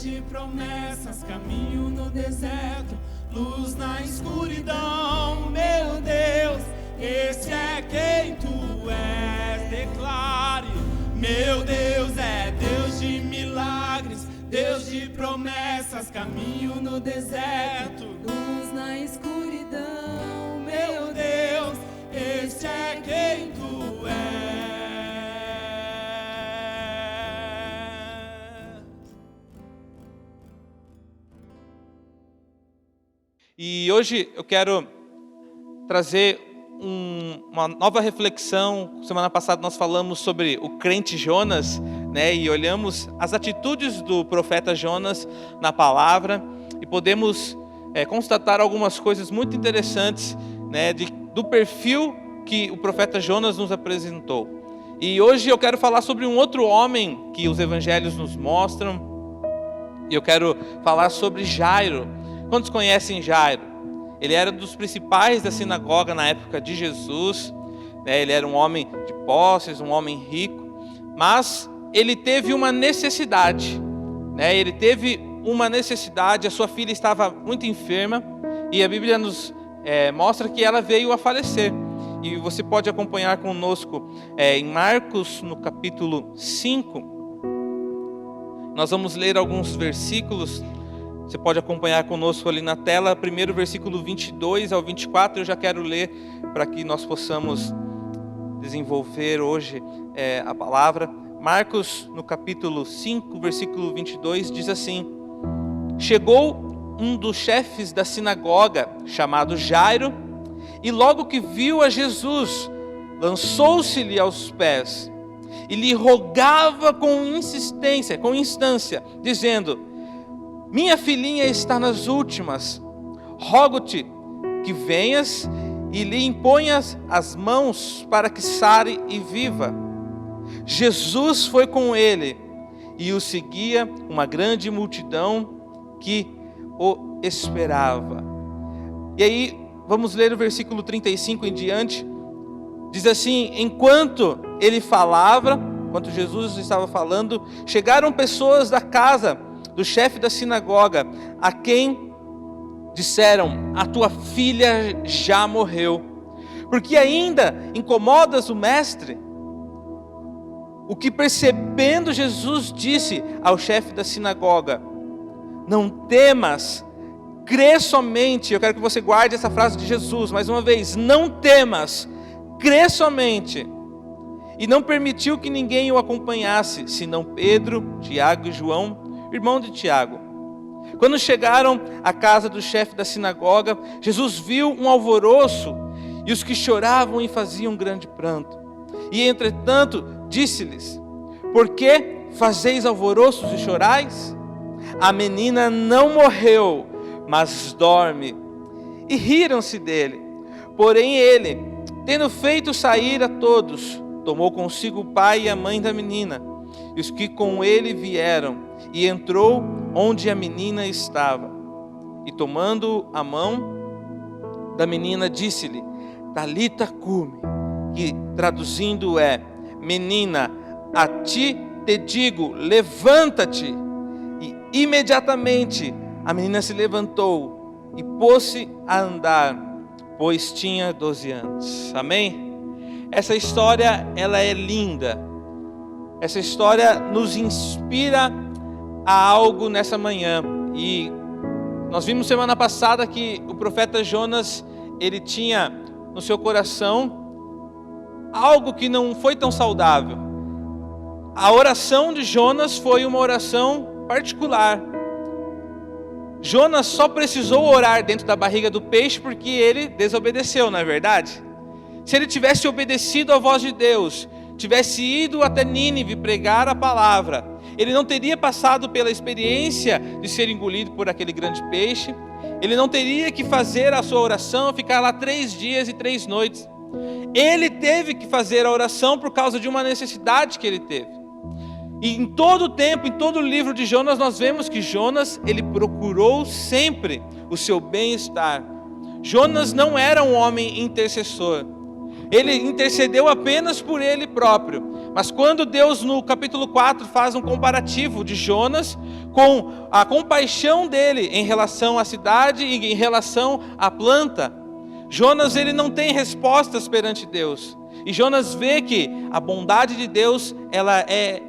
Deus de promessas, caminho no deserto, luz na escuridão. Meu Deus, esse é quem tu és. Declare: meu Deus é Deus de milagres, Deus de promessas, caminho no deserto, luz na escuridão. meu Deus, esse é quem tu és. E hoje eu quero trazer uma nova reflexão. Semana passada nós falamos sobre o crente Jonas, né? E olhamos as atitudes do profeta Jonas na palavra e podemos constatar algumas coisas muito interessantes, né? Do perfil que o profeta Jonas nos apresentou. E hoje eu quero falar sobre um outro homem que os evangelhos nos mostram. E eu quero falar sobre Jairo. Quantos conhecem Jairo? Ele era dos principais da sinagoga na época de Jesus, né? Ele era um homem de posses, um homem rico, mas ele teve uma necessidade, né? Ele teve uma necessidade, a sua filha estava muito enferma, e a Bíblia nos mostra que ela veio a falecer. E você pode acompanhar conosco em Marcos, no capítulo 5, nós vamos ler alguns versículos. Você pode acompanhar conosco ali na tela, primeiro versículo 22 ao 24, eu já quero ler para que nós possamos desenvolver hoje a palavra. Marcos, no capítulo 5, versículo 22, diz assim: chegou um dos chefes da sinagoga, chamado Jairo, e logo que viu a Jesus, lançou-se-lhe aos pés, e lhe rogava com instância, dizendo: minha filhinha está nas últimas, rogo-te que venhas e lhe imponhas as mãos para que sare e viva. Jesus foi com ele e o seguia uma grande multidão que o esperava. E aí vamos ler o versículo 35 em diante. Diz assim: enquanto ele falava, enquanto Jesus estava falando, chegaram pessoas da casa do chefe da sinagoga, a quem disseram: a tua filha já morreu, porque ainda incomodas o mestre? O que, percebendo, Jesus disse ao chefe da sinagoga: não temas, crê somente. Eu quero que você guarde essa frase de Jesus mais uma vez: não temas, crê somente. E não permitiu que ninguém o acompanhasse, senão Pedro, Tiago e João, irmão de Tiago. Quando chegaram à casa do chefe da sinagoga, Jesus viu um alvoroço e os que choravam e faziam grande pranto. E entretanto disse-lhes: por que fazeis alvoroços e chorais? A menina não morreu, mas dorme. E riram-se dele. Porém ele, tendo feito sair a todos, tomou consigo o pai e a mãe da menina, e os que com ele vieram, e entrou onde a menina estava. E tomando a mão da menina, disse-lhe: Talita cumi, que traduzindo é: menina, a ti te digo, levanta-te. E imediatamente a menina se levantou e pôs-se a andar, pois tinha 12 anos. Amém? Essa história, ela é linda. Essa história nos inspira a algo nessa manhã. E nós vimos semana passada que o profeta Jonas, ele tinha no seu coração algo que não foi tão saudável. A oração de Jonas foi uma oração particular. Jonas só precisou orar dentro da barriga do peixe porque ele desobedeceu, não é verdade? Se ele tivesse obedecido à voz de Deus, tivesse ido até Nínive pregar a palavra, ele não teria passado pela experiência de ser engolido por aquele grande peixe. Ele não teria que fazer a sua oração, ficar lá 3 dias e 3 noites. Ele teve que fazer a oração por causa de uma necessidade que ele teve. E em todo o tempo, em todo o livro de Jonas, nós vemos que Jonas, ele procurou sempre o seu bem-estar. Jonas não era um homem intercessor. ele intercedeu apenas por ele próprio. Mas quando Deus no capítulo 4 faz um comparativo de Jonas com a compaixão dele em relação à cidade e em relação à planta, Jonas ele não tem respostas perante Deus. E Jonas vê que a bondade de Deus, ela é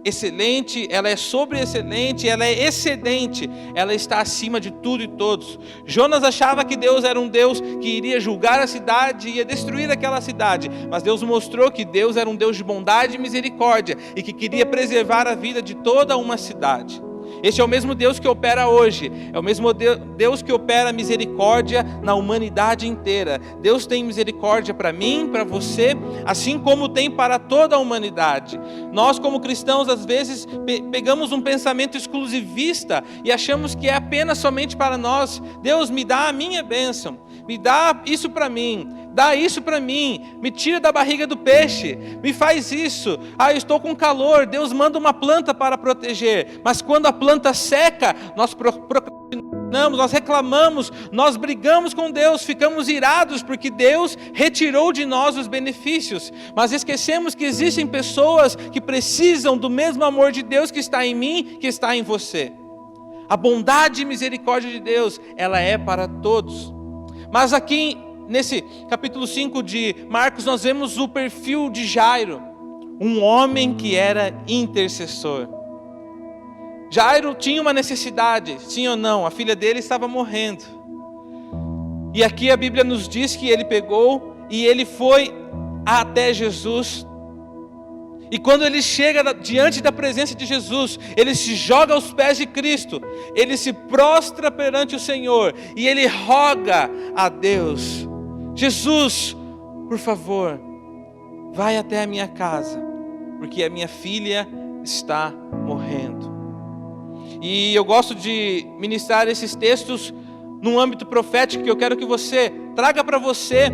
excelente, ela é sobre-excelente, ela é excedente, ela está acima de tudo e todos. Jonas achava que Deus era um Deus que iria julgar a cidade, ia destruir aquela cidade, mas Deus mostrou que Deus era um Deus de bondade e misericórdia, e que queria preservar a vida de toda uma cidade. Este é o mesmo Deus que opera hoje, é o mesmo Deus que opera misericórdia na humanidade inteira. Deus tem misericórdia para mim, para você, assim como tem para toda a humanidade. Nós como cristãos às vezes pegamos um pensamento exclusivista e achamos que é apenas somente para nós. Deus, me dá a minha bênção, me dá isso para mim, dá isso para mim, me tira da barriga do peixe, me faz isso. Eu estou com calor, Deus manda uma planta para proteger. Mas quando a planta seca, nós procrastinamos, nós reclamamos, nós brigamos com Deus, ficamos irados porque Deus retirou de nós os benefícios. Mas esquecemos que existem pessoas que precisam do mesmo amor de Deus que está em mim, que está em você. A bondade e misericórdia de Deus, ela é para todos. Mas aqui nesse capítulo 5 de Marcos, nós vemos o perfil de Jairo, um homem que era intercessor. Jairo tinha uma necessidade, sim ou não? A filha dele estava morrendo. E aqui a Bíblia nos diz que ele pegou e ele foi até Jesus. E quando ele chega diante da presença de Jesus, ele se joga aos pés de Cristo, ele se prostra perante o Senhor e ele roga a Deus: Jesus, por favor, vai até a minha casa, porque a minha filha está morrendo. E eu gosto de ministrar esses textos num âmbito profético, que eu quero que você traga para você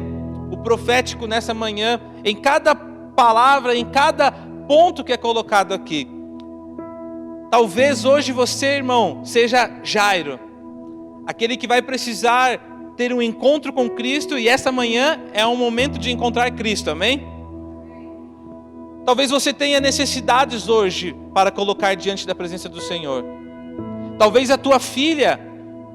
o profético nessa manhã, em cada palavra, em cada ponto que é colocado aqui. Talvez hoje você, irmão, seja Jairo, aquele que vai precisar ter um encontro com Cristo, e essa manhã é um momento de encontrar Cristo, amém? Talvez você tenha necessidades hoje para colocar diante da presença do Senhor. Talvez a tua filha,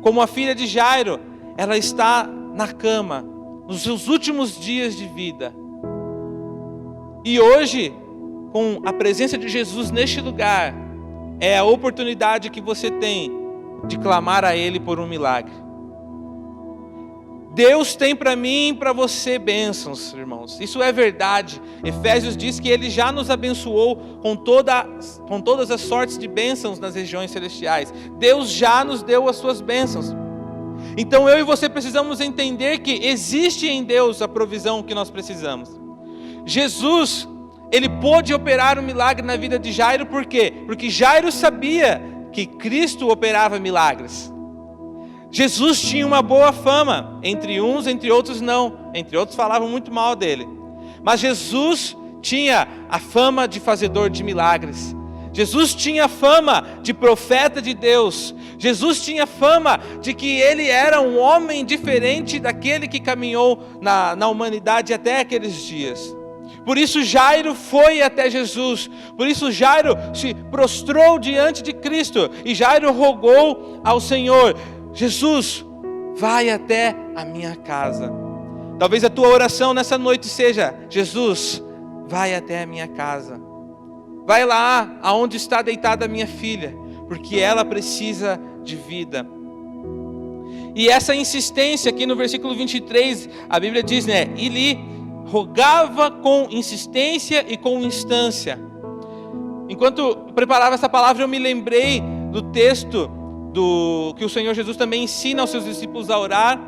como a filha de Jairo, ela está na cama, nos seus últimos dias de vida. E hoje, com a presença de Jesus neste lugar, é a oportunidade que você tem de clamar a Ele por um milagre. Deus tem para mim e para você bênçãos, irmãos. Isso é verdade. Efésios diz que Ele já nos abençoou com todas as sortes de bênçãos nas regiões celestiais. Deus já nos deu as suas bênçãos. Então eu e você precisamos entender que existe em Deus a provisão que nós precisamos. Jesus, Ele pôde operar um milagre na vida de Jairo, por quê? Porque Jairo sabia que Cristo operava milagres. Jesus tinha uma boa fama, entre uns, entre outros não. Entre outros falavam muito mal dele. Mas Jesus tinha a fama de fazedor de milagres. Jesus tinha fama de profeta de Deus. Jesus tinha fama de que ele era um homem diferente daquele que caminhou na humanidade até aqueles dias. Por isso Jairo foi até Jesus. Por isso Jairo se prostrou diante de Cristo. E Jairo rogou ao Senhor: Jesus, vai até a minha casa. Talvez a tua oração nessa noite seja: Jesus, vai até a minha casa. Vai lá aonde está deitada a minha filha, porque ela precisa de vida. E essa insistência aqui no versículo 23, a Bíblia diz, e lhe rogava com insistência e com instância. Enquanto eu preparava essa palavra, eu me lembrei do texto que o Senhor Jesus também ensina aos seus discípulos a orar,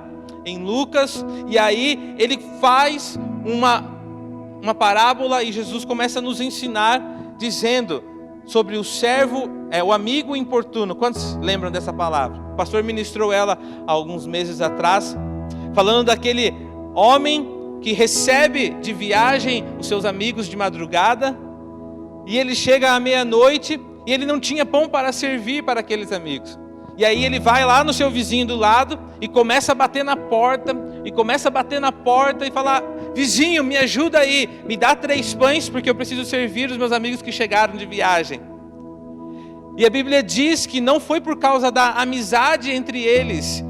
em Lucas, e aí ele faz uma parábola e Jesus começa a nos ensinar, dizendo sobre o servo, o amigo importuno. Quantos lembram dessa palavra? O pastor ministrou ela há alguns meses atrás, falando daquele homem que recebe de viagem os seus amigos de madrugada, e ele chega à meia-noite, e ele não tinha pão para servir para aqueles amigos. E aí ele vai lá no seu vizinho do lado e começa a bater na porta, e falar: vizinho, me ajuda aí, me dá 3 pães porque eu preciso servir os meus amigos que chegaram de viagem. E a Bíblia diz que não foi por causa da amizade entre eles,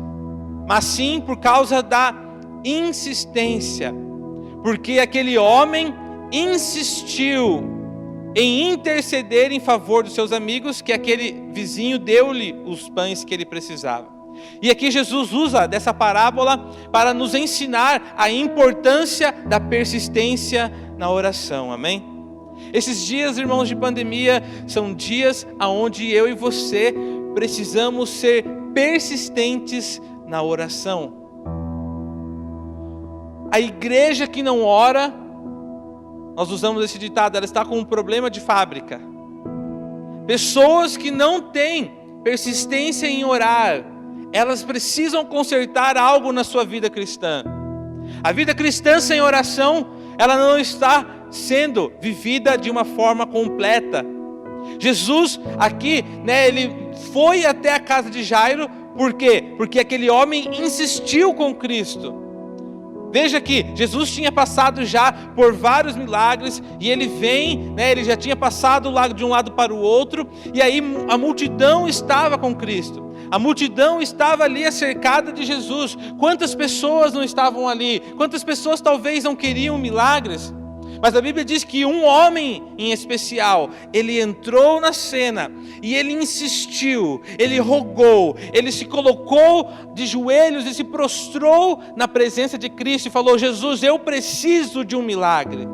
mas sim por causa da insistência. Porque aquele homem insistiu em interceder em favor dos seus amigos, que aquele vizinho deu-lhe os pães que ele precisava. E aqui Jesus usa dessa parábola para nos ensinar a importância da persistência na oração, amém? Esses dias, irmãos, de pandemia, são dias onde eu e você precisamos ser persistentes na oração. A igreja que não ora, nós usamos esse ditado, ela está com um problema de fábrica. Pessoas que não têm persistência em orar, elas precisam consertar algo na sua vida cristã. A vida cristã sem oração, ela não está sendo vivida de uma forma completa. Jesus aqui, ele foi até a casa de Jairo, por quê? Porque aquele homem insistiu com Cristo. Veja que Jesus tinha passado já por vários milagres, e ele vem, ele já tinha passado de um lado para o outro, e aí a multidão estava com Cristo. A multidão estava ali cercada de Jesus. Quantas pessoas não estavam ali? Quantas pessoas talvez não queriam milagres? Mas a Bíblia diz que um homem em especial, ele entrou na cena e ele insistiu, ele rogou, ele se colocou de joelhos e se prostrou na presença de Cristo e falou: Jesus, eu preciso de um milagre.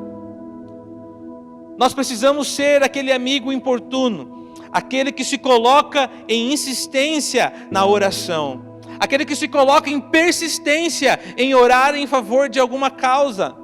Nós precisamos ser aquele amigo importuno, aquele que se coloca em insistência na oração, aquele que se coloca em persistência em orar em favor de alguma causa.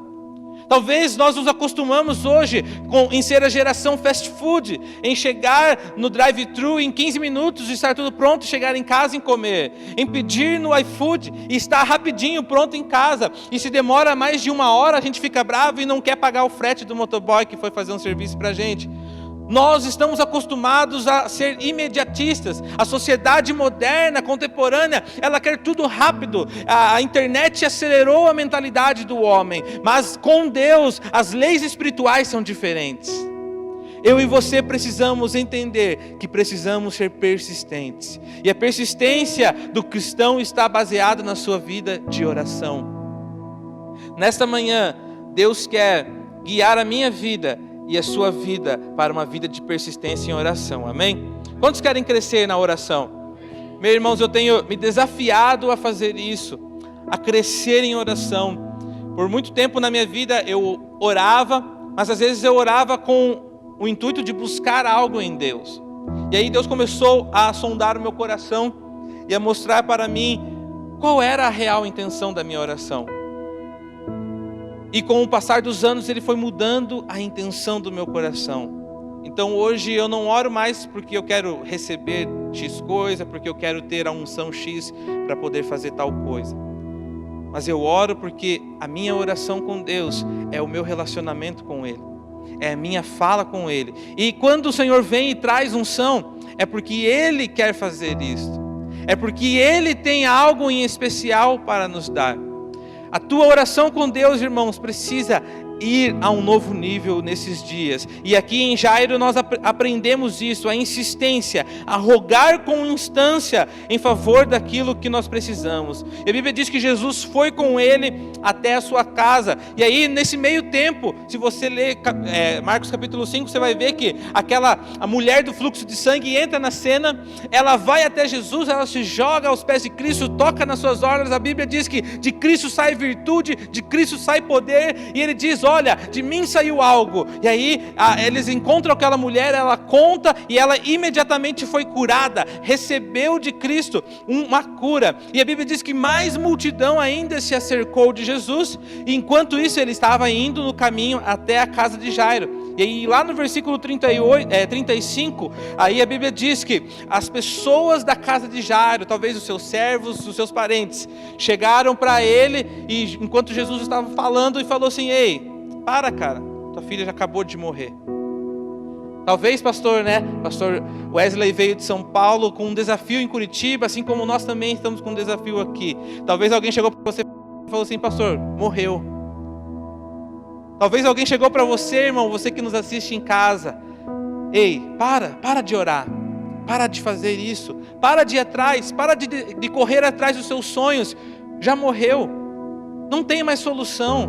Talvez nós nos acostumamos hoje em ser a geração fast food, em chegar no drive-thru em 15 minutos e estar tudo pronto, chegar em casa e comer, em pedir no iFood e estar rapidinho pronto em casa, e se demora mais de 1 hora a gente fica bravo e não quer pagar o frete do motoboy que foi fazer um serviço para a gente. Nós estamos acostumados a ser imediatistas. A sociedade moderna, contemporânea, ela quer tudo rápido. A internet acelerou a mentalidade do homem, mas com Deus as leis espirituais são diferentes. Eu e você precisamos entender que precisamos ser persistentes, e a persistência do cristão está baseada na sua vida de oração. Nesta manhã, Deus quer guiar a minha vida e a sua vida para uma vida de persistência em oração, amém? Quantos querem crescer na oração? Meus irmãos, eu tenho me desafiado a fazer isso, a crescer em oração. Por muito tempo na minha vida eu orava, mas às vezes eu orava com o intuito de buscar algo em Deus. E aí Deus começou a sondar o meu coração e a mostrar para mim qual era a real intenção da minha oração. E com o passar dos anos ele foi mudando a intenção do meu coração. Então hoje eu não oro mais porque eu quero receber X coisa, porque eu quero ter a unção X para poder fazer tal coisa. Mas eu oro porque a minha oração com Deus é o meu relacionamento com Ele, é a minha fala com Ele. E quando o Senhor vem e traz unção, é porque Ele quer fazer isto, é porque Ele tem algo em especial para nos dar. A tua oração com Deus, irmãos, precisa ir a um novo nível nesses dias. E aqui em Jairo nós aprendemos isso, a insistência, a rogar com instância em favor daquilo que nós precisamos. E a Bíblia diz que Jesus foi com ele até a sua casa. E aí nesse meio tempo, se você ler Marcos capítulo 5, você vai ver que a mulher do fluxo de sangue entra na cena, ela vai até Jesus, ela se joga aos pés de Cristo, toca nas suas orlas. A Bíblia diz que de Cristo sai virtude, de Cristo sai poder, e ele diz: olha, de mim saiu algo. E aí eles encontram aquela mulher, ela conta, e ela imediatamente foi curada, recebeu de Cristo uma cura. E a Bíblia diz que mais multidão ainda se acercou de Jesus, e enquanto isso ele estava indo no caminho até a casa de Jairo. E aí lá no versículo 35, aí a Bíblia diz que as pessoas da casa de Jairo, talvez os seus servos, os seus parentes, chegaram para ele, e enquanto Jesus estava falando, e falou assim: ei, para, cara, tua filha já acabou de morrer. Talvez, pastor, Pastor Wesley veio de São Paulo com um desafio em Curitiba, assim como nós também estamos com um desafio aqui. Talvez alguém chegou para você e falou assim, pastor, morreu. Talvez alguém chegou para você, irmão, você que nos assiste em casa. Ei, para de orar. Para de fazer isso. Para de ir atrás. Para de correr atrás dos seus sonhos. Já morreu. Não tem mais solução.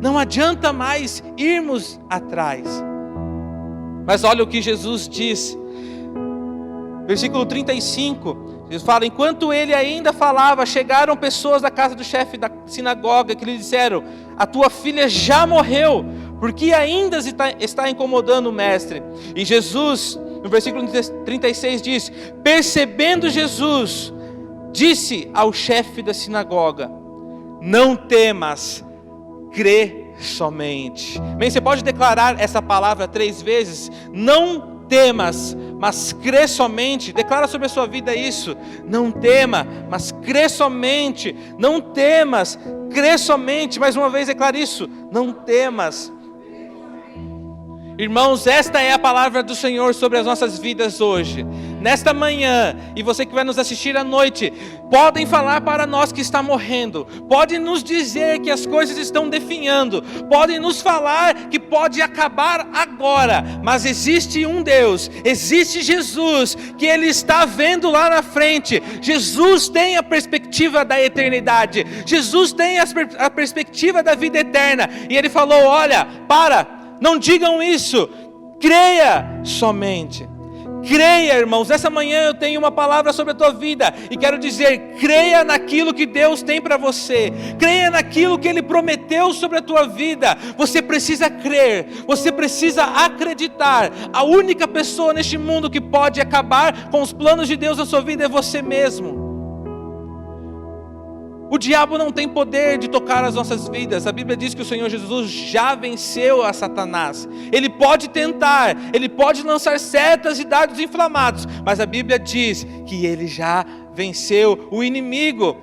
Não adianta mais irmos atrás. Mas olha o que Jesus diz. Versículo 35. Jesus fala, enquanto ele ainda falava, chegaram pessoas da casa do chefe da sinagoga que lhe disseram, a tua filha já morreu, porque ainda está incomodando o mestre. E Jesus, no versículo 36 diz, percebendo Jesus, disse ao chefe da sinagoga, não temas, crê somente. Bem, você pode declarar essa palavra 3 vezes, não temas, mas crê somente. Declara sobre a sua vida isso. Não tema, mas crê somente. Não temas, crê somente. Mais uma vez declara isso. Não temas. Irmãos, esta é a palavra do Senhor sobre as nossas vidas hoje. Nesta manhã, e você que vai nos assistir à noite, podem falar para nós que está morrendo, podem nos dizer que as coisas estão definhando, podem nos falar que pode acabar agora, mas existe um Deus, existe Jesus, que Ele está vendo lá na frente. Jesus tem a perspectiva da eternidade, Jesus tem a perspectiva da vida eterna, e Ele falou, olha, não digam isso, creia somente. Creia, irmãos, essa manhã eu tenho uma palavra sobre a tua vida, e quero dizer, creia naquilo que Deus tem para você, creia naquilo que Ele prometeu sobre a tua vida. Você precisa crer, você precisa acreditar. A única pessoa neste mundo que pode acabar com os planos de Deus na sua vida é você mesmo. O diabo não tem poder de tocar as nossas vidas. A Bíblia diz que o Senhor Jesus já venceu a Satanás. Ele pode tentar, ele pode lançar setas e dardos inflamados, mas a Bíblia diz que ele já venceu o inimigo.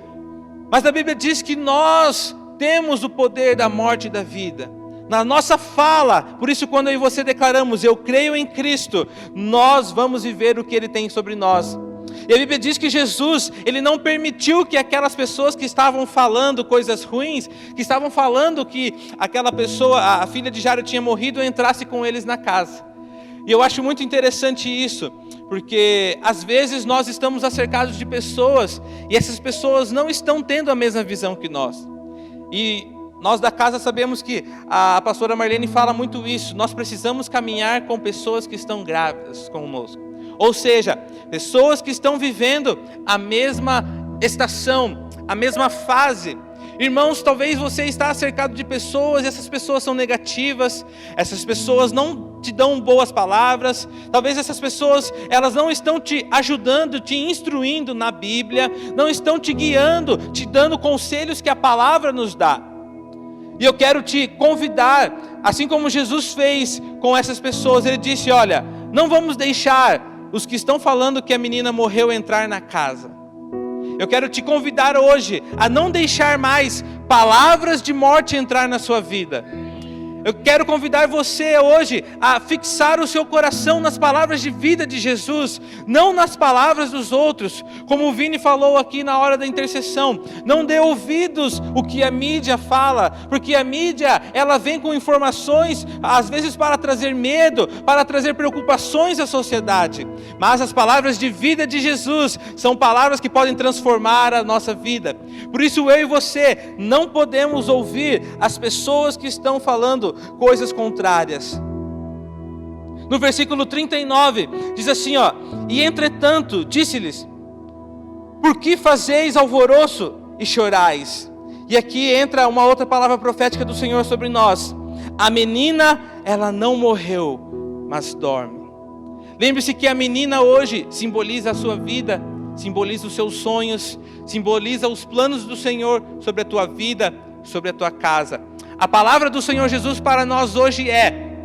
Mas a Bíblia diz que nós temos o poder da morte e da vida. Na nossa fala, por isso quando eu e você declaramos, eu creio em Cristo, nós vamos viver o que Ele tem sobre nós. E a Bíblia diz que Jesus, Ele não permitiu que aquelas pessoas que estavam falando coisas ruins, que estavam falando que aquela pessoa, a filha de Jairo tinha morrido, entrasse com eles na casa. E eu acho muito interessante isso, porque às vezes nós estamos acercados de pessoas, e essas pessoas não estão tendo a mesma visão que nós. E nós da casa sabemos que a pastora Marlene fala muito isso, nós precisamos caminhar com pessoas que estão grávidas conosco. Ou seja, pessoas que estão vivendo a mesma estação, a mesma fase. Irmãos, talvez você está cercado de pessoas, e essas pessoas são negativas, essas pessoas não te dão boas palavras, talvez essas pessoas, elas não estão te ajudando, te instruindo na Bíblia, não estão te guiando, te dando conselhos que a palavra nos dá. E eu quero te convidar, assim como Jesus fez com essas pessoas, Ele disse, olha, não vamos deixar os que estão falando que a menina morreu entrar na casa. Eu quero te convidar hoje a não deixar mais palavras de morte entrar na sua vida. Eu quero convidar você hoje a fixar o seu coração nas palavras de vida de Jesus, não nas palavras dos outros, como o Vini falou aqui na hora da intercessão. Não dê ouvidos o que a mídia fala, porque a mídia, ela vem com informações, às vezes para trazer medo, para trazer preocupações à sociedade. Mas as palavras de vida de Jesus são palavras que podem transformar a nossa vida. Por isso eu e você não podemos ouvir as pessoas que estão falando coisas contrárias. No versículo 39 diz assim, e entretanto disse-lhes, por que fazeis alvoroço e chorais? E aqui entra uma outra palavra profética do Senhor sobre nós. A menina, ela não morreu, mas dorme. Lembre-se que a menina hoje simboliza a sua vida, simboliza os seus sonhos, simboliza os planos do Senhor sobre a tua vida, sobre a tua casa. A palavra do Senhor Jesus para nós hoje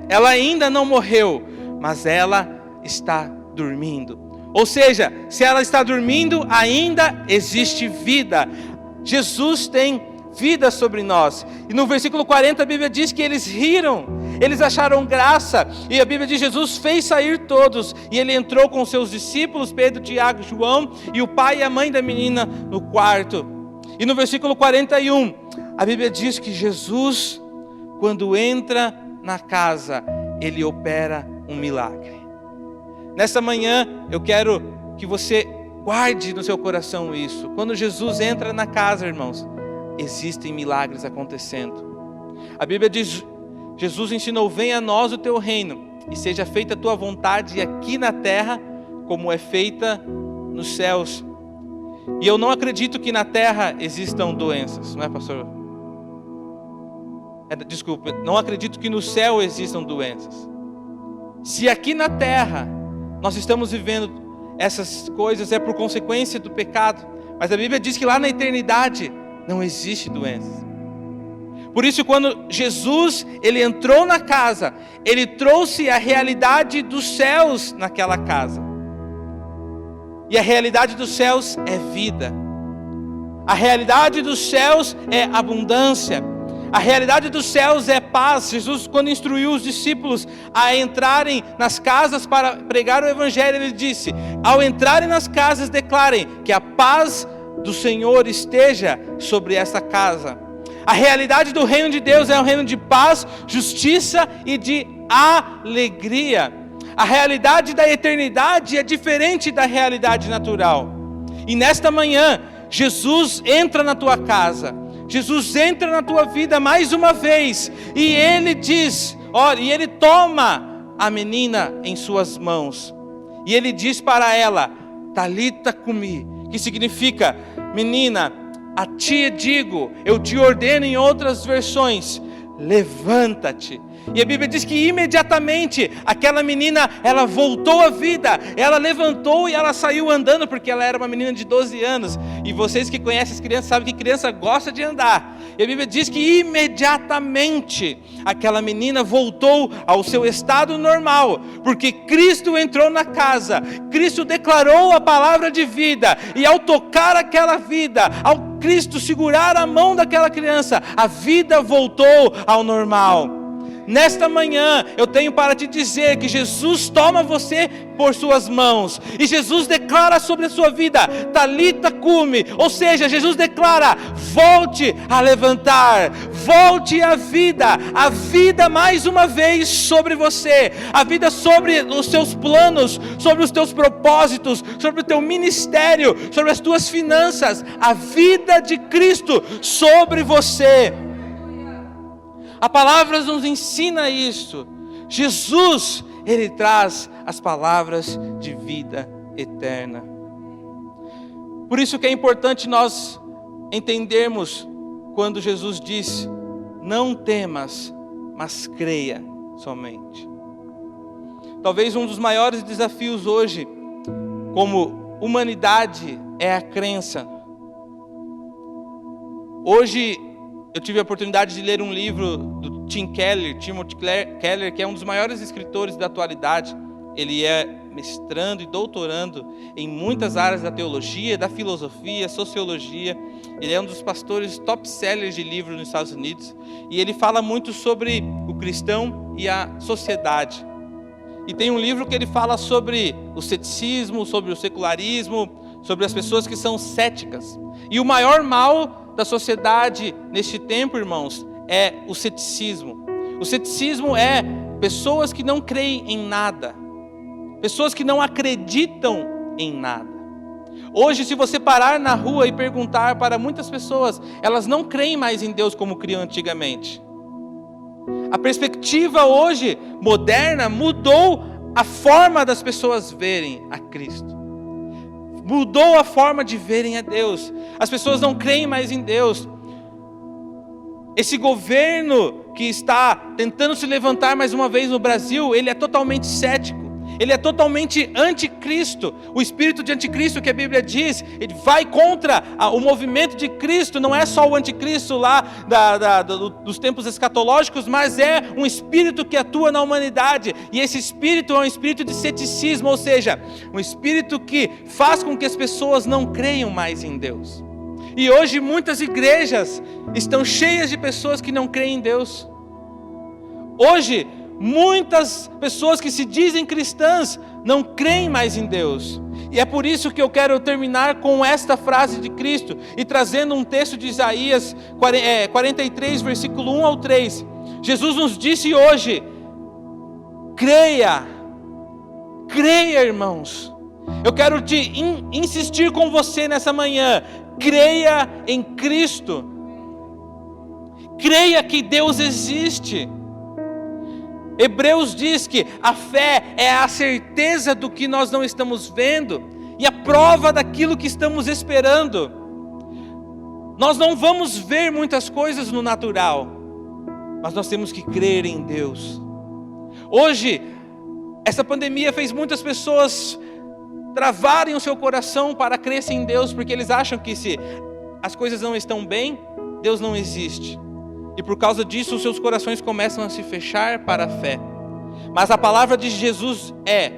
ela ainda não morreu, mas ela está dormindo. Ou seja, se ela está dormindo, ainda existe vida. Jesus tem vida sobre nós. E no versículo 40 a Bíblia diz que eles riram. Eles acharam graça, e a Bíblia diz: Jesus fez sair todos, e ele entrou com seus discípulos, Pedro, Tiago, João, e o pai e a mãe da menina no quarto. E no versículo 41, a Bíblia diz que Jesus, quando entra na casa, ele opera um milagre. Nessa manhã, eu quero que você guarde no seu coração isso. Quando Jesus entra na casa, irmãos, existem milagres acontecendo. A Bíblia diz: Jesus ensinou: venha a nós o teu reino, e seja feita a tua vontade aqui na terra, como é feita nos céus. E eu não acredito que na terra existam doenças, não é, pastor? Desculpa, não acredito que no céu existam doenças. Se aqui na terra nós estamos vivendo essas coisas, é por consequência do pecado. Mas a Bíblia diz que lá na eternidade não existe doença. Por isso, quando Jesus ele entrou na casa, ele trouxe a realidade dos céus naquela casa. E a realidade dos céus é vida. A realidade dos céus é abundância. A realidade dos céus é paz. Jesus, quando instruiu os discípulos a entrarem nas casas para pregar o Evangelho, ele disse: ao entrarem nas casas, declarem que a paz do Senhor esteja sobre essa casa. A realidade do reino de Deus é um reino de paz, justiça e de alegria. A realidade da eternidade é diferente da realidade natural. E nesta manhã, Jesus entra na tua casa. Jesus entra na tua vida mais uma vez, e ele diz, e ele toma a menina em suas mãos, e ele diz para ela: Talita cumi, que significa: menina, a ti digo, eu te ordeno, em outras versões, levanta-te. E a Bíblia diz que imediatamente aquela menina, ela voltou à vida, ela levantou e ela saiu andando, porque ela era uma menina de 12 anos. E vocês que conhecem as crianças sabem que criança gosta de andar. E a Bíblia diz que imediatamente aquela menina voltou ao seu estado normal, porque Cristo entrou na casa, Cristo declarou a palavra de vida, e ao tocar aquela vida, ao Cristo segurar a mão daquela criança, a vida voltou ao normal. Nesta manhã, eu tenho para te dizer que Jesus toma você por suas mãos, e Jesus declara sobre a sua vida: Talita cumi, ou seja, Jesus declara: volte a levantar, volte à vida, a vida mais uma vez sobre você, a vida sobre os seus planos, sobre os teus propósitos, sobre o teu ministério, sobre as tuas finanças, a vida de Cristo sobre você. A palavra nos ensina isso. Jesus, ele traz as palavras de vida eterna. Por isso que é importante nós entendermos quando Jesus diz: não temas, mas creia somente. Talvez um dos maiores desafios hoje, como humanidade, é a crença. Hoje, eu tive a oportunidade de ler um livro do Timothy Keller, que é um dos maiores escritores da atualidade. Ele é mestrando e doutorando em muitas áreas da teologia, da filosofia, sociologia. Ele é um dos pastores top sellers de livros nos Estados Unidos. E ele fala muito sobre o cristão e a sociedade. E tem um livro que ele fala sobre o ceticismo, sobre o secularismo, sobre as pessoas que são céticas. E o maior mal da sociedade neste tempo, irmãos, é o ceticismo. O ceticismo é pessoas que não creem em nada, pessoas que não acreditam em nada. Hoje, se você parar na rua e perguntar para muitas pessoas, elas não creem mais em Deus como criam antigamente. A perspectiva hoje, moderna, mudou a forma das pessoas verem a Cristo. Mudou a forma de verem a Deus. As pessoas não creem mais em Deus. Esse governo que está tentando se levantar mais uma vez no Brasil, ele é totalmente cético. Ele é totalmente anticristo. O espírito de anticristo que a Bíblia diz, ele vai contra o movimento de Cristo. Não é só o anticristo lá dos tempos escatológicos, mas é um espírito que atua na humanidade. E esse espírito é um espírito de ceticismo, ou seja, um espírito que faz com que as pessoas não creiam mais em Deus. E hoje muitas igrejas estão cheias de pessoas que não creem em Deus. Hoje, muitas pessoas que se dizem cristãs não creem mais em Deus. E é por isso que eu quero terminar com esta frase de Cristo e trazendo um texto de Isaías 43, versículo 1 ao 3. Jesus nos disse hoje: creia, irmãos. Eu quero insistir com você nessa manhã: creia em Cristo. Creia que Deus existe. Hebreus diz que a fé é a certeza do que nós não estamos vendo e a prova daquilo que estamos esperando. Nós não vamos ver muitas coisas no natural, mas nós temos que crer em Deus. Hoje, essa pandemia fez muitas pessoas travarem o seu coração para crer em Deus, porque eles acham que se as coisas não estão bem, Deus não existe. E por causa disso, os seus corações começam a se fechar para a fé. Mas a palavra de Jesus é: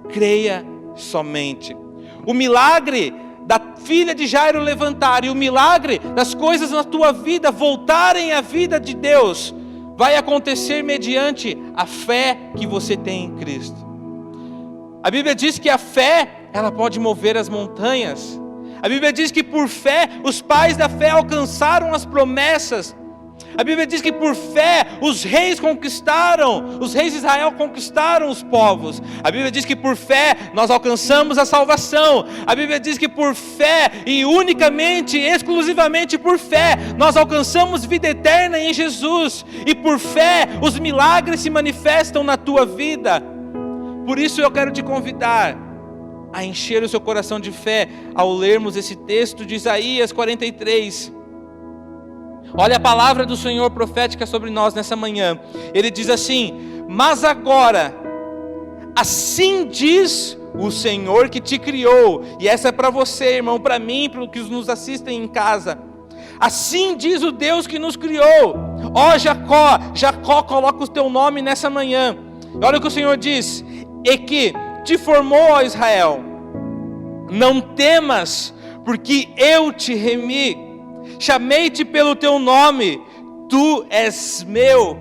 creia somente. O milagre da filha de Jairo levantar e o milagre das coisas na tua vida voltarem à vida de Deus vai acontecer mediante a fé que você tem em Cristo. A Bíblia diz que a fé, ela pode mover as montanhas. A Bíblia diz que por fé, os pais da fé alcançaram as promessas. A Bíblia diz que por fé os reis de Israel conquistaram os povos. A Bíblia diz que por fé nós alcançamos a salvação. A Bíblia diz que por fé e unicamente, exclusivamente por fé, nós alcançamos vida eterna em Jesus. E por fé os milagres se manifestam na tua vida. Por isso eu quero te convidar a encher o seu coração de fé ao lermos esse texto de Isaías 43. Olha a palavra do Senhor profética sobre nós nessa manhã. Ele diz assim: mas agora, assim diz o Senhor que te criou. E essa é para você, irmão, para mim, para os que nos assistem em casa. Assim diz o Deus que nos criou. Ó Jacó, coloca o teu nome nessa manhã. Olha o que o Senhor diz: e que te formou, ó Israel, não temas, porque eu te remi. Chamei-te pelo teu nome, tu és meu.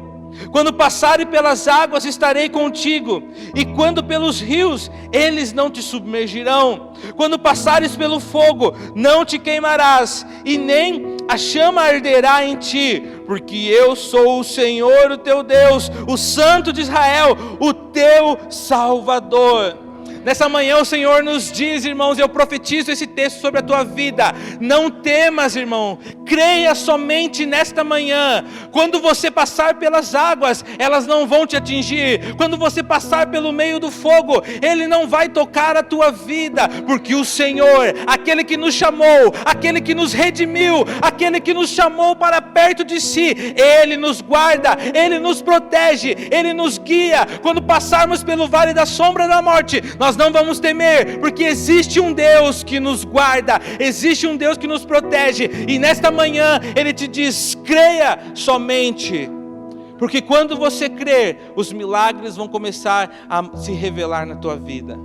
Quando passares pelas águas, estarei contigo, e quando pelos rios, eles não te submergirão. Quando passares pelo fogo, não te queimarás, e nem a chama arderá em ti, porque eu sou o Senhor, o teu Deus, o Santo de Israel, o teu Salvador. Nessa manhã o Senhor nos diz, irmãos, eu profetizo esse texto sobre a tua vida: não temas, irmão, creia somente nesta manhã. Quando você passar pelas águas, elas não vão te atingir. Quando você passar pelo meio do fogo, ele não vai tocar a tua vida, porque o Senhor, aquele que nos chamou, aquele que nos redimiu, aquele que nos chamou para perto de si, ele nos guarda, ele nos protege, ele nos guia. Quando passarmos pelo vale da sombra da morte, nós não vamos temer, porque existe um Deus que nos guarda, existe um Deus que nos protege. E nesta manhã Ele te diz: creia somente, porque quando você crer, os milagres vão começar a se revelar na tua vida.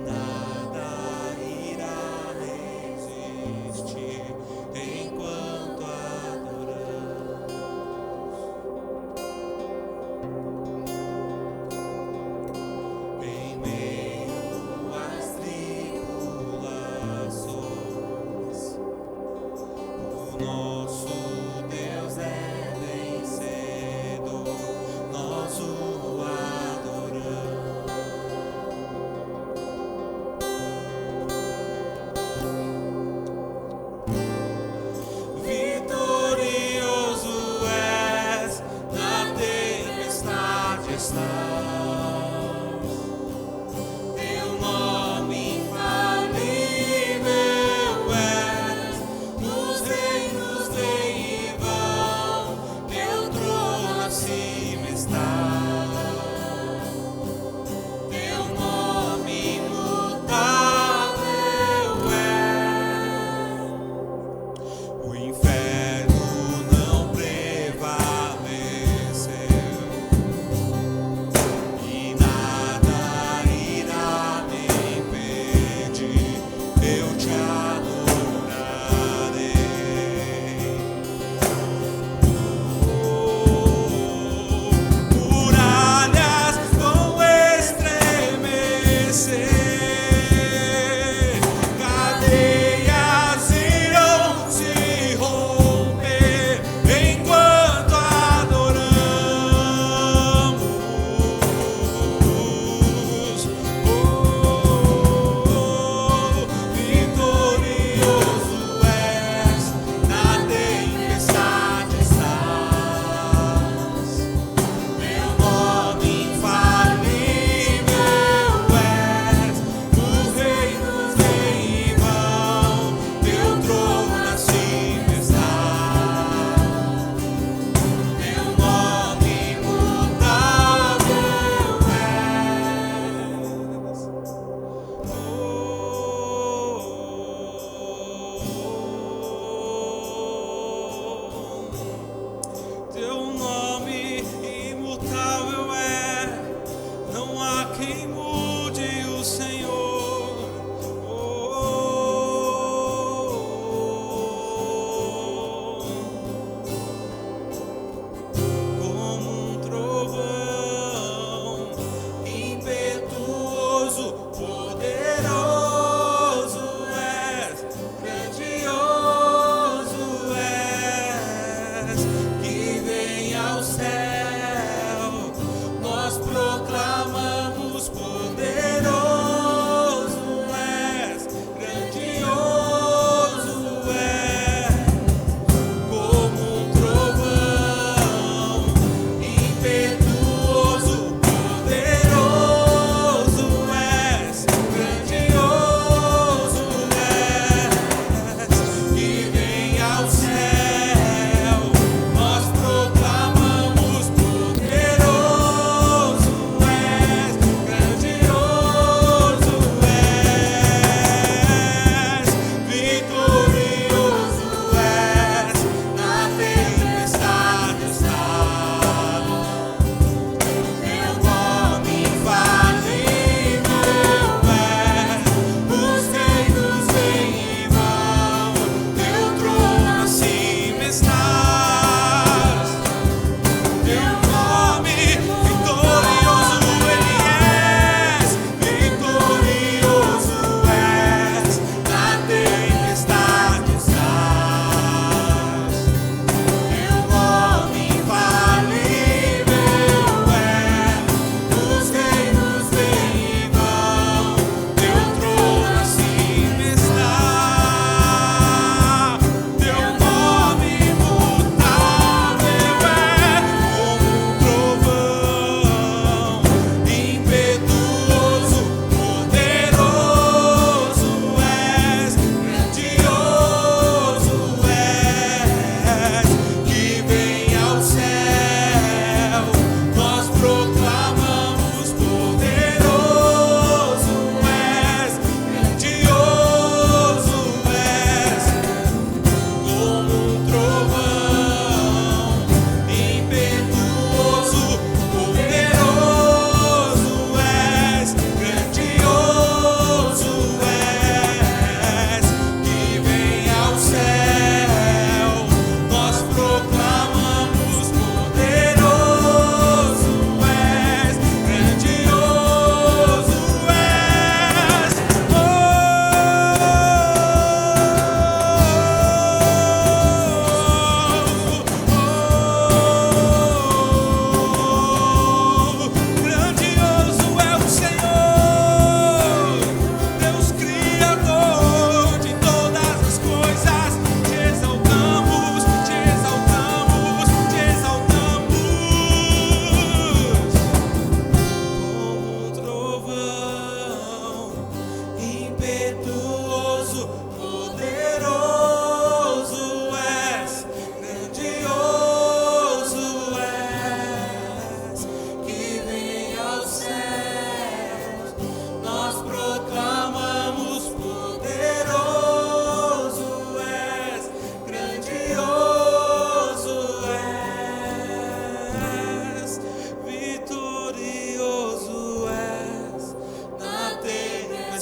Nada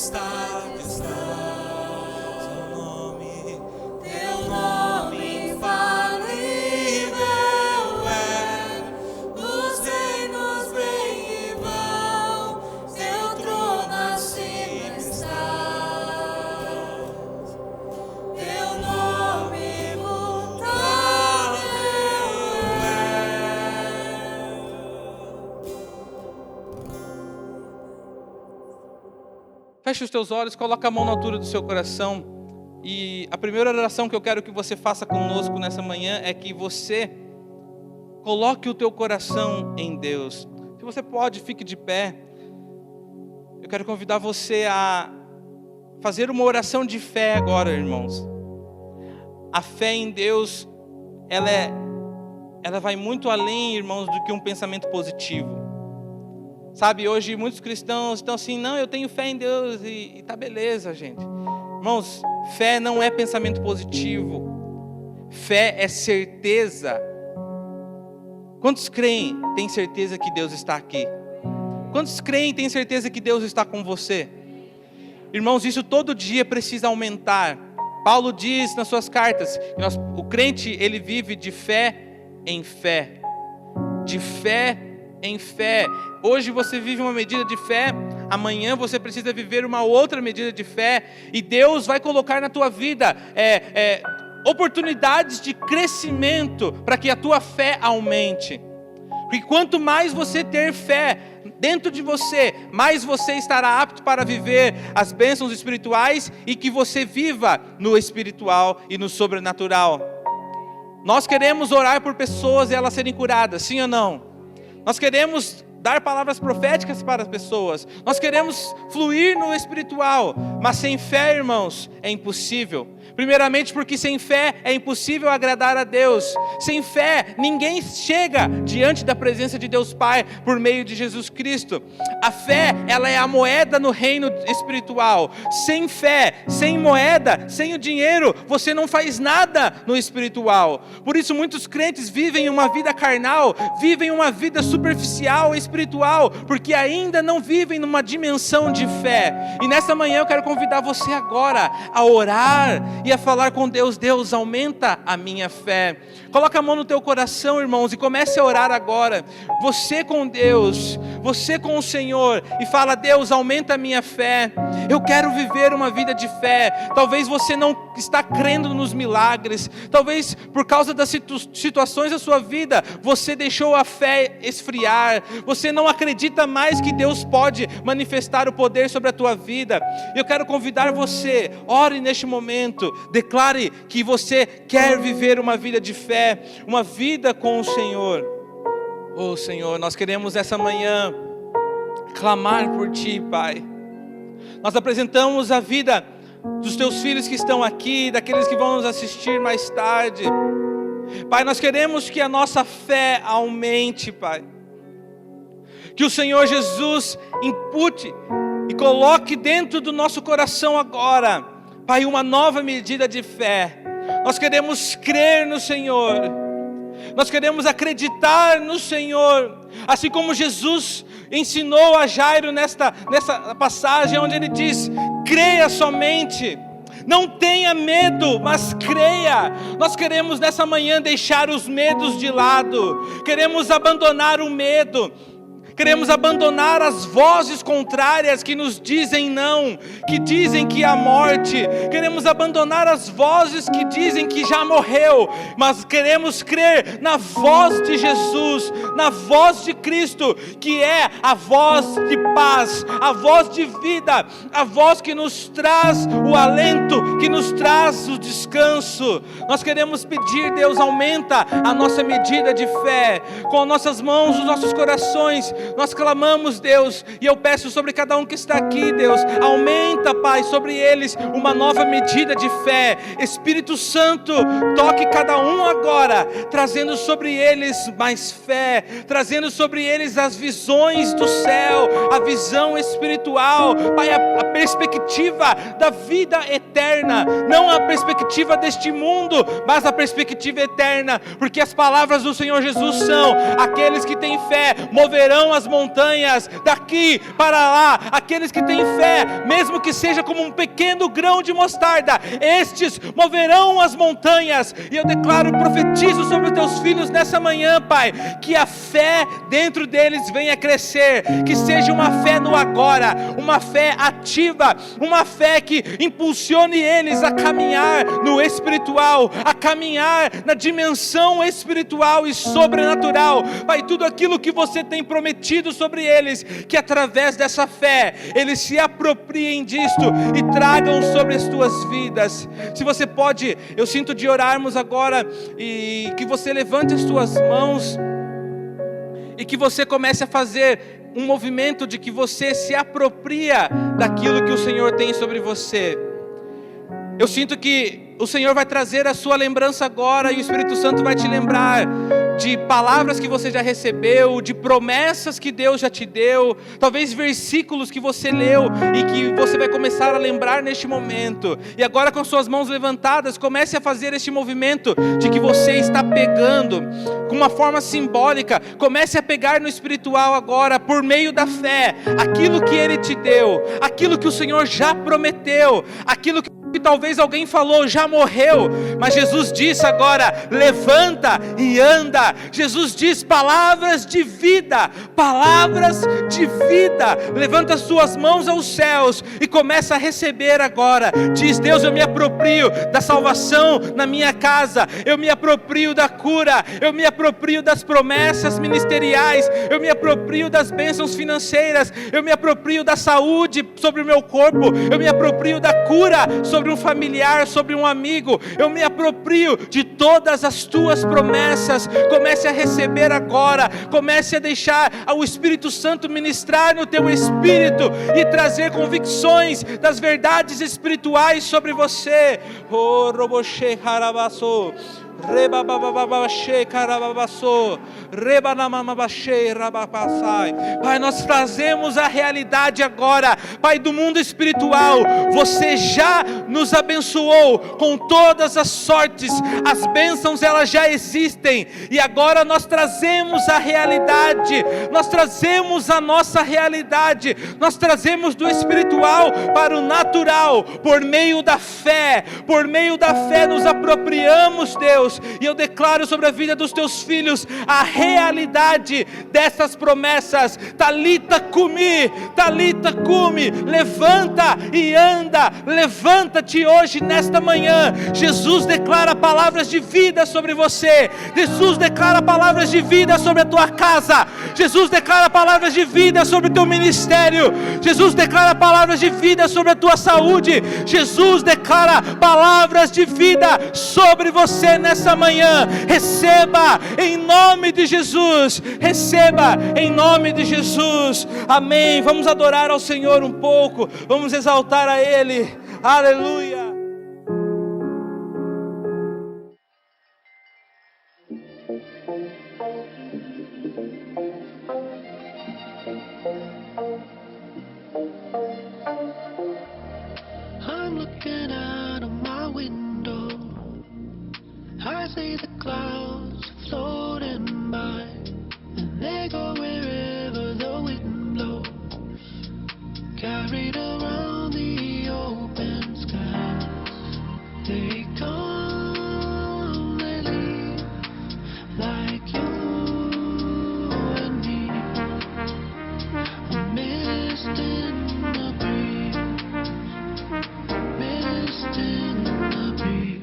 majestade está teu nome infalível é. Os reinos vêm e vão, teu trono acima está. Teu nome imutável é. Feche os teus olhos, coloca a mão na altura do seu coração. E a primeira oração que eu quero que você faça conosco nessa manhã é que você coloque o teu coração em Deus. Se você pode, fique de pé. Eu quero convidar você a fazer uma oração de fé agora, irmãos. A fé em Deus, ela vai muito além, irmãos, do que um pensamento positivo. Sabe, hoje muitos cristãos estão assim, não, eu tenho fé em Deus e tá beleza, gente. Irmãos, fé não é pensamento positivo. Fé é certeza. Quantos creem, têm certeza que Deus está aqui? Quantos creem, têm certeza que Deus está com você? Irmãos, isso todo dia precisa aumentar. Paulo diz nas suas cartas, que o crente, ele vive de fé em fé. De fé em fé. Hoje você vive uma medida de fé, amanhã você precisa viver uma outra medida de fé, e Deus vai colocar na tua vida oportunidades de crescimento para que a tua fé aumente. Porque quanto mais você ter fé dentro de você, mais você estará apto para viver as bênçãos espirituais e que você viva no espiritual e no sobrenatural. Nós queremos orar por pessoas e elas serem curadas, sim ou não? Nós queremos dar palavras proféticas para as pessoas. Nós queremos fluir no espiritual. Mas sem fé, irmãos, é impossível. Primeiramente porque sem fé é impossível agradar a Deus. Sem fé, ninguém chega diante da presença de Deus Pai por meio de Jesus Cristo. A fé, ela é a moeda no reino espiritual. Sem fé, sem moeda, sem o dinheiro, você não faz nada no espiritual. Por isso muitos crentes vivem uma vida carnal, vivem uma vida superficial espiritual, porque ainda não vivem numa dimensão de fé. E nessa manhã eu quero convidar você agora a orar e a falar com Deus. Deus, aumenta a minha fé. Coloca a mão no teu coração, irmãos, e comece a orar agora. Você com Deus, você com o Senhor, e fala: Deus, aumenta a minha fé. Eu quero viver uma vida de fé. Talvez você não está crendo nos milagres. Talvez por causa das situações da sua vida, você deixou a fé esfriar. Você não acredita mais que Deus pode manifestar o poder sobre a tua vida. Eu quero convidar você, ore neste momento. Declare que você quer viver uma vida de fé, uma vida com o Senhor. Oh Senhor, nós queremos essa manhã clamar por Ti, Pai. Nós apresentamos a vida dos Teus filhos que estão aqui, daqueles que vão nos assistir mais tarde. Pai, nós queremos que a nossa fé aumente, Pai. Que o Senhor Jesus impute e coloque dentro do nosso coração agora, Pai, uma nova medida de fé. Nós queremos crer no Senhor. Nós queremos acreditar no Senhor. Assim como Jesus ensinou a Jairo nessa passagem onde ele diz: creia somente. Não tenha medo, mas creia. Nós queremos nessa manhã deixar os medos de lado. Queremos abandonar o medo. Queremos abandonar as vozes contrárias que nos dizem não, que dizem que há morte. Queremos abandonar as vozes que dizem que já morreu, mas queremos crer na voz de Jesus, na voz de Cristo, que é a voz de paz, a voz de vida, a voz que nos traz o alento, que nos traz o descanso. Nós queremos pedir: Deus, aumenta a nossa medida de fé. Com as nossas mãos, os nossos corações, nós clamamos, Deus, e eu peço sobre cada um que está aqui, Deus, aumenta, Pai, sobre eles uma nova medida de fé. Espírito Santo, toque cada um agora, trazendo sobre eles mais fé, trazendo sobre eles as visões do céu, a visão espiritual, Pai, a perspectiva da vida eterna, não a perspectiva deste mundo, mas a perspectiva eterna, porque as palavras do Senhor Jesus são: aqueles que têm fé moverão as montanhas daqui para lá. Aqueles que têm fé, mesmo que seja como um pequeno grão de mostarda, estes moverão as montanhas. E eu declaro e profetizo sobre os teus filhos nessa manhã, Pai, que a fé dentro deles venha crescer, que seja uma fé no agora, uma fé ativa, uma fé que impulsione eles a caminhar no espiritual, a caminhar na dimensão espiritual e sobrenatural. Pai, tudo aquilo que você tem prometido sobre eles, que através dessa fé eles se apropriem disto e tragam sobre as tuas vidas. Se você pode, eu sinto de orarmos agora, e que você levante as tuas mãos e que você comece a fazer um movimento de que você se apropria daquilo que o Senhor tem sobre você. Eu sinto que o Senhor vai trazer a sua lembrança agora, e o Espírito Santo vai te lembrar de palavras que você já recebeu, de promessas que Deus já te deu, talvez versículos que você leu e que você vai começar a lembrar neste momento. E agora, com suas mãos levantadas, comece a fazer este movimento de que você está pegando com uma forma simbólica. Comece a pegar no espiritual agora, por meio da fé, aquilo que Ele te deu, aquilo que o Senhor já prometeu, aquilo que talvez alguém falou, já morreu, mas Jesus disse agora: levanta e anda. Jesus diz palavras de vida, palavras de vida. Levanta as suas mãos aos céus e começa a receber agora. Diz: Deus, eu me aproprio da salvação na minha casa, eu me aproprio da cura, eu me aproprio das promessas ministeriais, eu me aproprio das bênçãos financeiras, eu me aproprio da saúde sobre o meu corpo, eu me aproprio da cura sobre um familiar, sobre um amigo. Eu me aproprio de todas as tuas promessas. Comece a receber agora, comece a deixar o Espírito Santo ministrar no teu espírito e trazer convicções das verdades espirituais sobre você. Oh, roboche harabaso. Pai, nós trazemos a realidade agora, Pai, do mundo espiritual. Você já nos abençoou com todas as sortes, as bênçãos elas já existem, e agora nós trazemos a realidade, nós trazemos a nossa realidade, nós trazemos do espiritual para o natural, por meio da fé. Por meio da fé nos apropriamos, Deus. E eu declaro sobre a vida dos teus filhos a realidade dessas promessas. Talita cumi, talita cumi. Levanta e anda. Levanta-te hoje, nesta manhã. Jesus declara palavras de vida sobre você. Jesus declara palavras de vida sobre a tua casa. Jesus declara palavras de vida sobre o teu ministério. Jesus declara palavras de vida sobre a tua saúde. Jesus declara palavras de vida sobre você nessa manhã. Receba em nome de Jesus. Receba em nome de Jesus. Amém. Vamos adorar ao Senhor um pouco. Vamos exaltar a Ele. Aleluia. I'm looking out of my window. I see the clouds floating by, and they go wherever the wind blows, carried around the open skies. They come, they leave, like you and me, a mist in the breeze, mist in the breeze.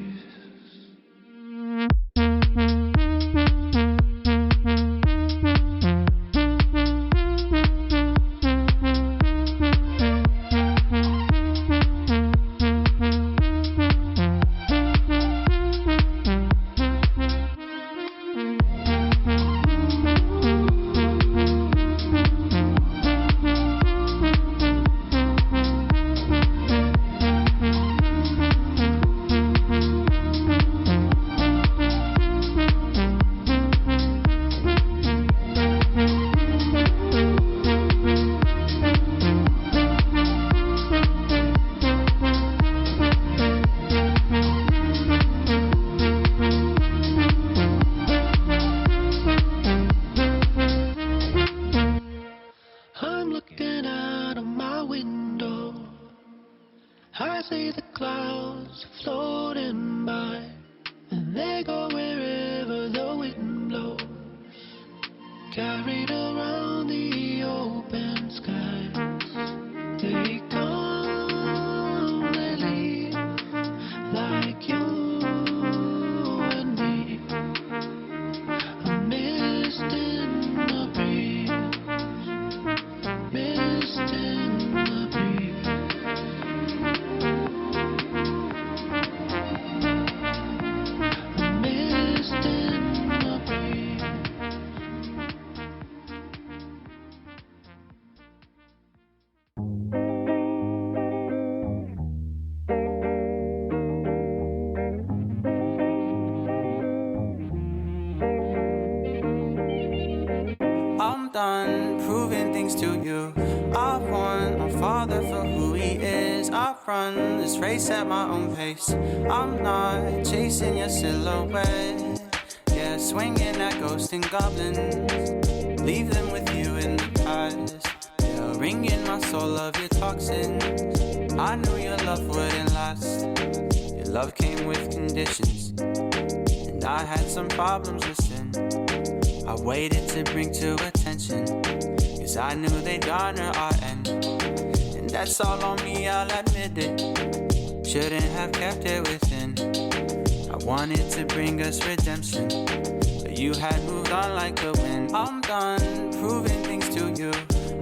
I see the clouds floating by, and they go wherever the wind blows, carried around the open skies. They come, they leave, like you and me, a mist in the breeze, mist in the breeze. I'm done proving things to you. I want my father for who he is. I run this race at my own pace. I'm not chasing your silhouette. Yeah, swinging at ghosts and goblins. Leave them with you in the past. Yeah, ringing my soul of your toxins. I knew your love wouldn't last. Your love came with conditions, and I had some problems with sin. I waited to bring to attention, cause I knew they'd garner our end. And that's all on me, I'll admit it. Shouldn't have kept it within. I wanted to bring us redemption, but you had moved on like the wind. I'm done proving things to you.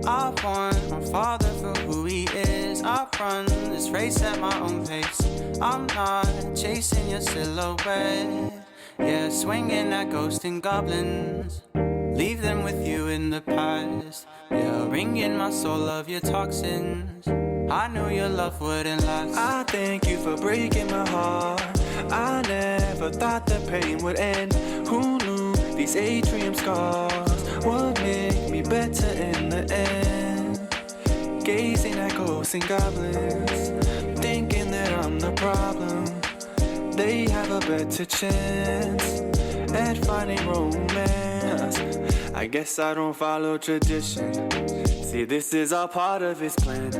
I want my father for who he is. I run this race at my own pace. I'm not chasing your silhouette. Yeah, swinging at ghosts and goblins. Leave them with you in the past. Yeah, ringing my soul of your toxins. I knew your love wouldn't last. I thank you for breaking my heart. I never thought the pain would end. Who knew these atrium scars would make me better in the end? Gazing at ghosts and goblins, thinking that I'm the problem. They have a better chance at finding romance. I guess I don't follow tradition. See, this is all part of his plan.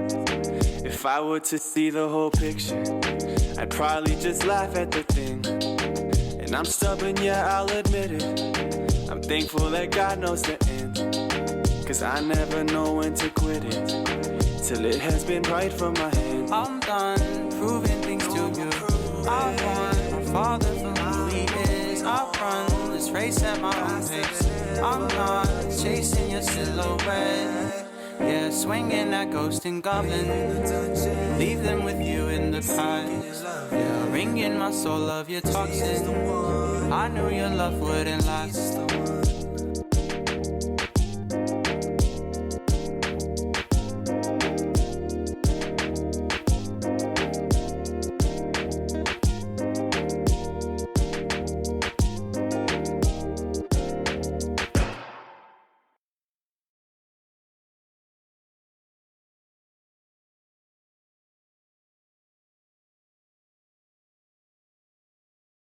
If I were to see the whole picture, I'd probably just laugh at the thing. And I'm stubborn, yeah, I'll admit it. I'm thankful that God knows the end, cause I never know when to quit it till it has been right from my hand. I'm done proving things to you. I want my father for who he is. I run this race at my own pace. I'm not chasing your silhouette. Yeah, swinging at ghosts and goblins. Leave them with you in the past. Yeah, ringing my soul of your toxins. I knew your love wouldn't last.